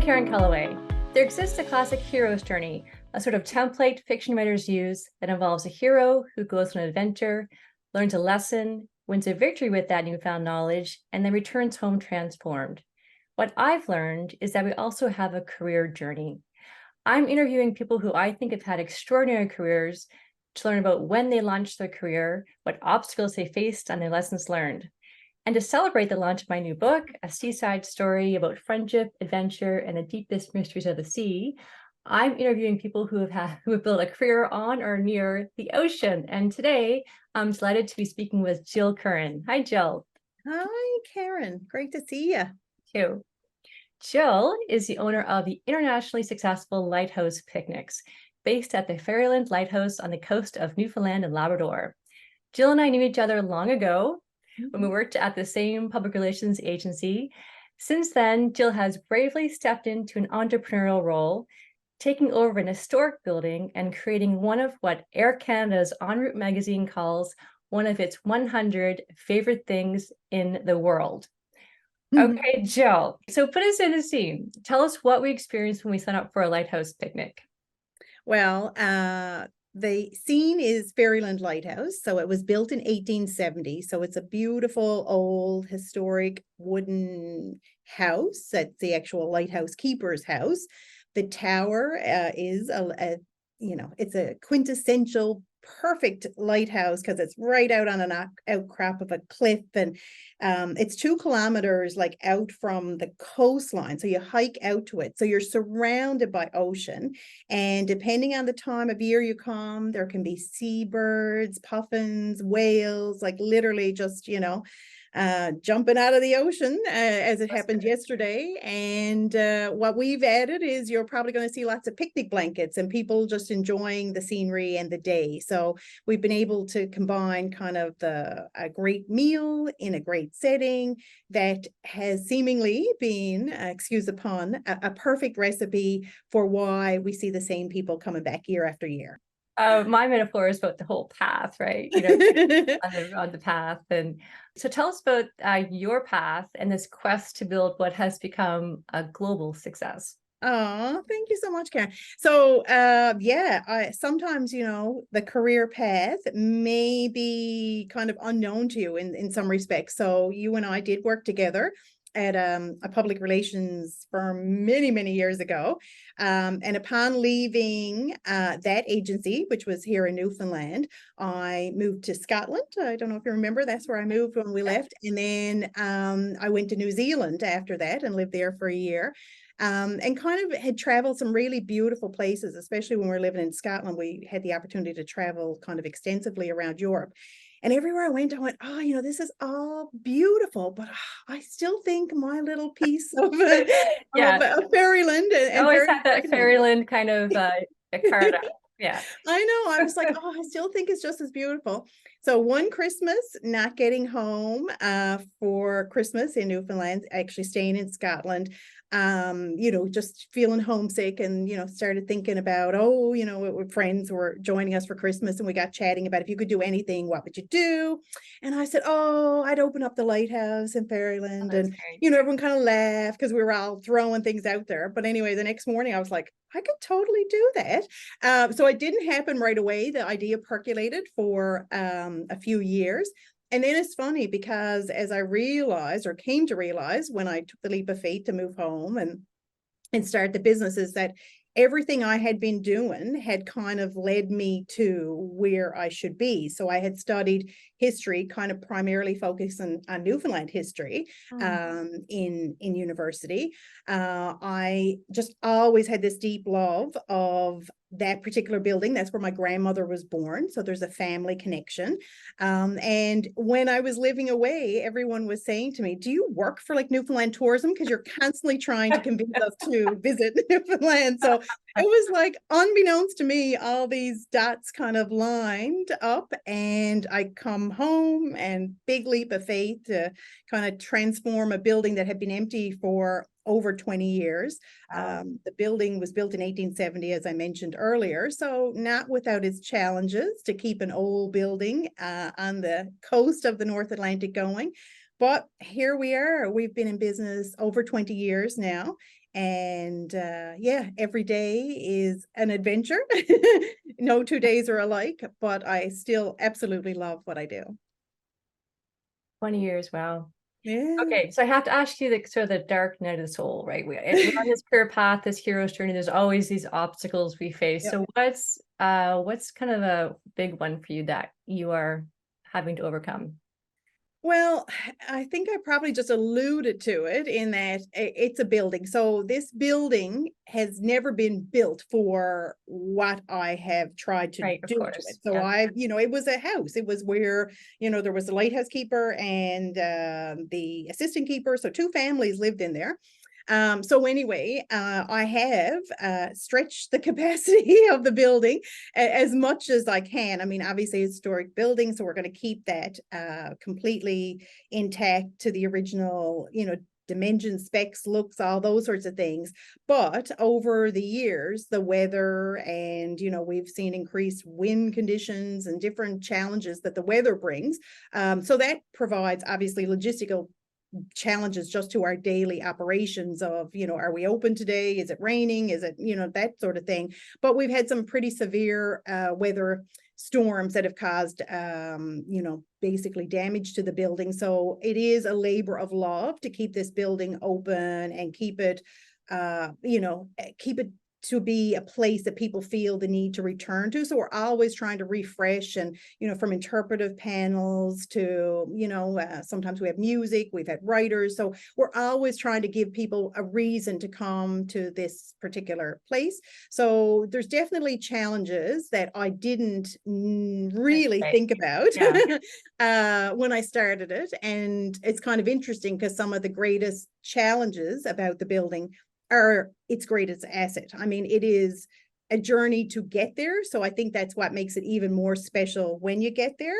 Karen Culloway. There exists a classic hero's journey, a sort of template fiction writers use that involves a hero who goes on an adventure, learns a lesson, wins a victory with that newfound knowledge, and then returns home transformed. What I've learned is that we also have a career journey. I'm interviewing people who I think have had extraordinary careers to learn about when they launched their career, what obstacles they faced, and their lessons learned. And to celebrate the launch of my new book, A Seaside Story about friendship, adventure, and the deepest mysteries of the sea, I'm interviewing people who have built a career on or near the ocean. And today, I'm delighted to be speaking with Jill Curran. Hi, Jill. Hi, Karen. Great to see you. Too. Jill is the owner of the internationally successful Lighthouse Picnics, based at the Ferryland Lighthouse on the coast of Newfoundland and Labrador. Jill and I knew each other long ago when we worked at the same public relations agency. Since then, Jill has bravely stepped into an entrepreneurial role, taking over an historic building and creating one of what Air Canada's En Route magazine calls one of its 100 favorite things in the world. Okay, Jill, so put us in the scene. Tell us what we experienced when we signed up for a Lighthouse picnic. Well, the scene is Ferryland Lighthouse. So it was built in 1870. So it's a beautiful old historic wooden house. That's the actual lighthouse keeper's house. The tower is it's a quintessential perfect lighthouse because it's right out on an outcrop of a cliff, and it's 2 kilometers like out from the coastline, so you hike out to it, so you're surrounded by ocean. And depending on the time of year you come, there can be seabirds, puffins, whales, like literally just jumping out of the ocean as it happened yesterday. And what we've added is you're probably going to see lots of picnic blankets and people just enjoying the scenery and the day. So we've been able to combine kind of a great meal in a great setting that has seemingly been, excuse the pun, a perfect recipe for why we see the same people coming back year after year. My metaphor is about the whole path, right? On the path. And so tell us about your path and this quest to build what has become a global success. Oh, thank you so much, Karen. So, I sometimes, the career path may be kind of unknown to you in some respects. So you and I did work together at a public relations firm many, many years ago. And upon leaving that agency, which was here in Newfoundland, I moved to Scotland. I don't know if you remember, that's where I moved when we left. And then I went to New Zealand after that and lived there for a year. And kind of had traveled some really beautiful places, especially when we were living in Scotland. We had the opportunity to travel kind of extensively around Europe. And everywhere I went, this is all beautiful, but I still think my little piece of Fairyland. And always had that Fairyland kind of a card out. Yeah. I know. I was like, I still think it's just as beautiful. So one Christmas, not getting home for Christmas in Newfoundland, actually staying in Scotland, just feeling homesick, and, started thinking about, friends were joining us for Christmas, and we got chatting about if you could do anything, what would you do? And I said, I'd open up the lighthouse in Ferryland. And, great. Everyone kind of laughed because we were all throwing things out there. But anyway, the next morning I was like, I could totally do that. So it didn't happen right away. The idea percolated for a few years. And then it's funny because as I realized, or came to realize when I took the leap of faith to move home and start the business, is that everything I had been doing had kind of led me to where I should be. So I had studied history, kind of primarily focusing on Newfoundland history in university. I just always had this deep love of that particular building. That's where my grandmother was born. So there's a family connection. And when I was living away, everyone was saying to me, do you work for like Newfoundland Tourism? Because you're constantly trying to convince us to visit Newfoundland. So it was like, unbeknownst to me, all these dots kind of lined up, and I come home and big leap of faith to kind of transform a building that had been empty for over 20 years. The building was built in 1870, as I mentioned earlier, so not without its challenges to keep an old building on the coast of the North Atlantic going. But here we are. We've been in business over 20 years now, And yeah, every day is an adventure. No 2 days are alike, but I still absolutely love what I do. 20 years, wow. Yeah. Okay, so I have to ask you the sort of the dark night of the soul, right? We're on this career path, this hero's journey. There's always these obstacles we face. Yep. So what's kind of a big one for you that you are having to overcome? Well, I think I probably just alluded to it in that it's a building. So this building has never been built for what I have tried to Right, of do to it. course. So Yeah. it was a house. It was where, there was a lighthouse keeper and the assistant keeper. So two families lived in there. So anyway, I have stretched the capacity of the building as much as I can. I mean, obviously historic building, so we're going to keep that completely intact to the original, dimensions, specs, looks, all those sorts of things. But over the years, the weather and, we've seen increased wind conditions and different challenges that the weather brings. So that provides obviously logistical challenges just to our daily operations of, are we open today? Is it raining? Is it, that sort of thing. But we've had some pretty severe weather storms that have caused, basically damage to the building. So it is a labor of love to keep this building open and keep it, keep it to be a place that people feel the need to return to. So we're always trying to refresh and, from interpretive panels to, sometimes we have music, we've had writers. So we're always trying to give people a reason to come to this particular place. So there's definitely challenges that I didn't really think about when I started it. And it's kind of interesting because some of the greatest challenges about the building are its greatest asset. I mean, it is a journey to get there. So I think that's what makes it even more special when you get there.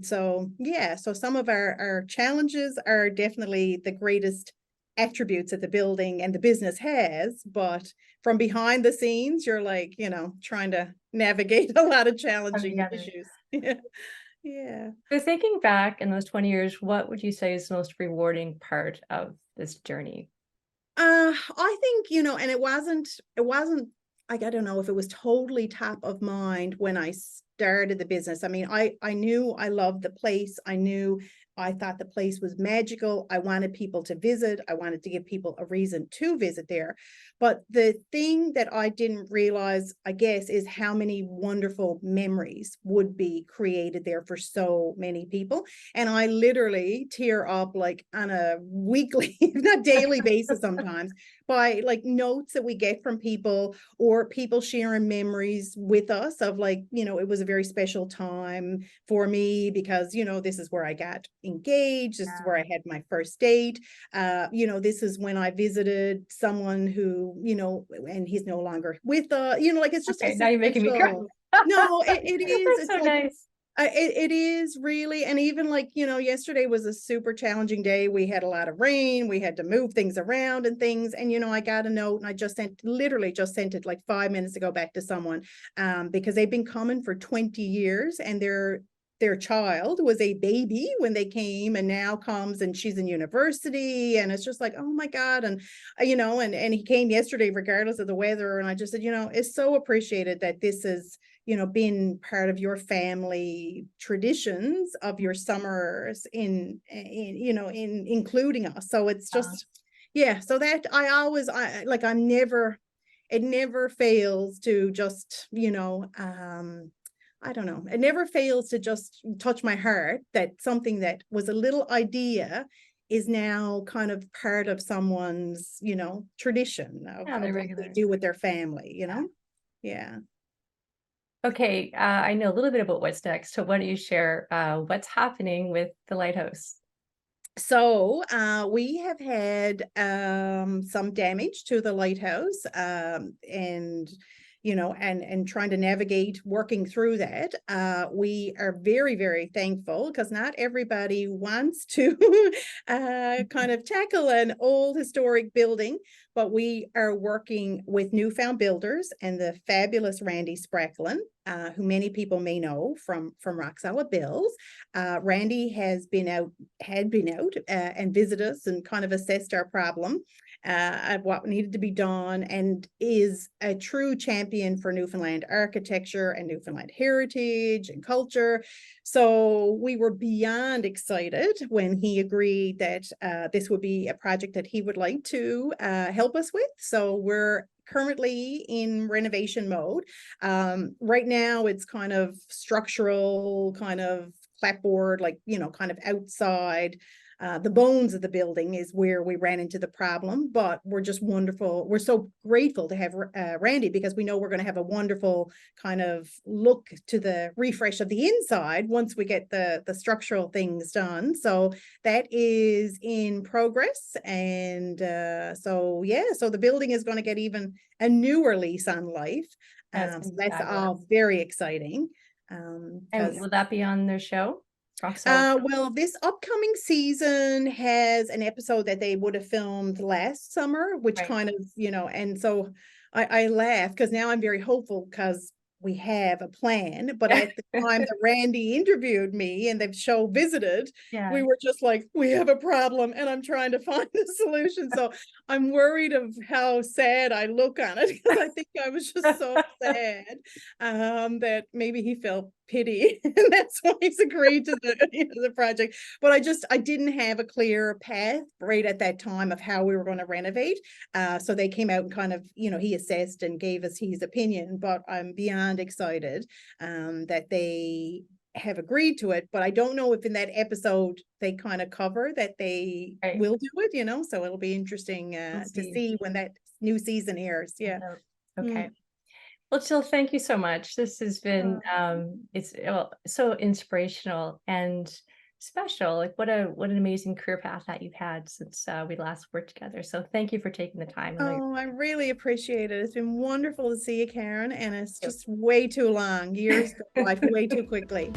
So yeah, so some of our challenges are definitely the greatest attributes that the building and the business has, but from behind the scenes, you're like, trying to navigate a lot of challenging issues. Yeah. So thinking back in those 20 years, what would you say is the most rewarding part of this journey? I think, and it wasn't like, I don't know if it was totally top of mind when I started the business. I mean, I knew I loved the place. I thought the place was magical. I wanted people to visit. I wanted to give people a reason to visit there. But the thing that I didn't realize, I guess, is how many wonderful memories would be created there for so many people. And I literally tear up like on a weekly, if not daily basis sometimes, by like notes that we get from people or people sharing memories with us of like, it was a very special time for me because, this is where I got engaged. This is where I had my first date. This is when I visited someone who, and he's no longer with like it's just Okay, it's now you're making me cry. special. No, it is. That's It's so like nice. it is really, and even like, yesterday was a super challenging day. We had a lot of rain. We had to move things around and things. And, I got a note and I literally just sent it like 5 minutes ago back to someone because they've been coming for 20 years and their child was a baby when they came and now comes and she's in university. And it's just like, oh my God. And, and he came yesterday, regardless of the weather. And I just said, it's so appreciated that this is, been part of your family traditions of your summers in including us. So it's just, yeah. So that it never fails to just, I don't know. It never fails to just touch my heart that something that was a little idea is now kind of part of someone's, tradition of Yeah, they're what they regular. do with their family, Yeah. Okay, I know a little bit about what's next. So why don't you share what's happening with the lighthouse? So we have had some damage to the lighthouse and and trying to navigate working through that. We are very, very thankful because not everybody wants to kind of tackle an old historic building. but we are working with Newfound Builders and the fabulous Randy Spracklin, who many people may know from Rock Solid Bills. Randy had been out and visited us and kind of assessed our problem of what needed to be done, and is a true champion for Newfoundland architecture and Newfoundland heritage and culture. So we were beyond excited when he agreed that this would be a project that he would like to help us with. So we're currently in renovation mode. Right now it's kind of structural, kind of clapboard, like, kind of outside. The bones of the building is where we ran into the problem, but we're just wonderful. We're so grateful to have Randy, because we know we're going to have a wonderful kind of look to the refresh of the inside once we get the structural things done. So that is in progress. And so the building is going to get even a newer lease on life. So that's all very exciting. And will that be on their show? Well, this upcoming season has an episode that they would have filmed last summer, which kind of, and so I laugh because now I'm very hopeful because we have a plan. But at the time that Randy interviewed me and the show visited, we were just like, we have a problem and I'm trying to find a solution. So I'm worried of how sad I look on it, because I think I was just so sad that maybe he felt pity and that's why he's agreed to the project. But I didn't have a clear path right at that time of how we were going to renovate. So they came out and kind of, he assessed and gave us his opinion. But I'm beyond excited that they have agreed to it. But I don't know if in that episode they kind of cover that they will do it, so it'll be interesting to see when that new season airs. Okay. Well, Jill, thank you so much. This has been it's so inspirational and special. Like what an amazing career path that you've had since we last worked together. So thank you for taking the time. I really appreciate it. It's been wonderful to see you, Karen, and it's just way too long. Years go by way too quickly.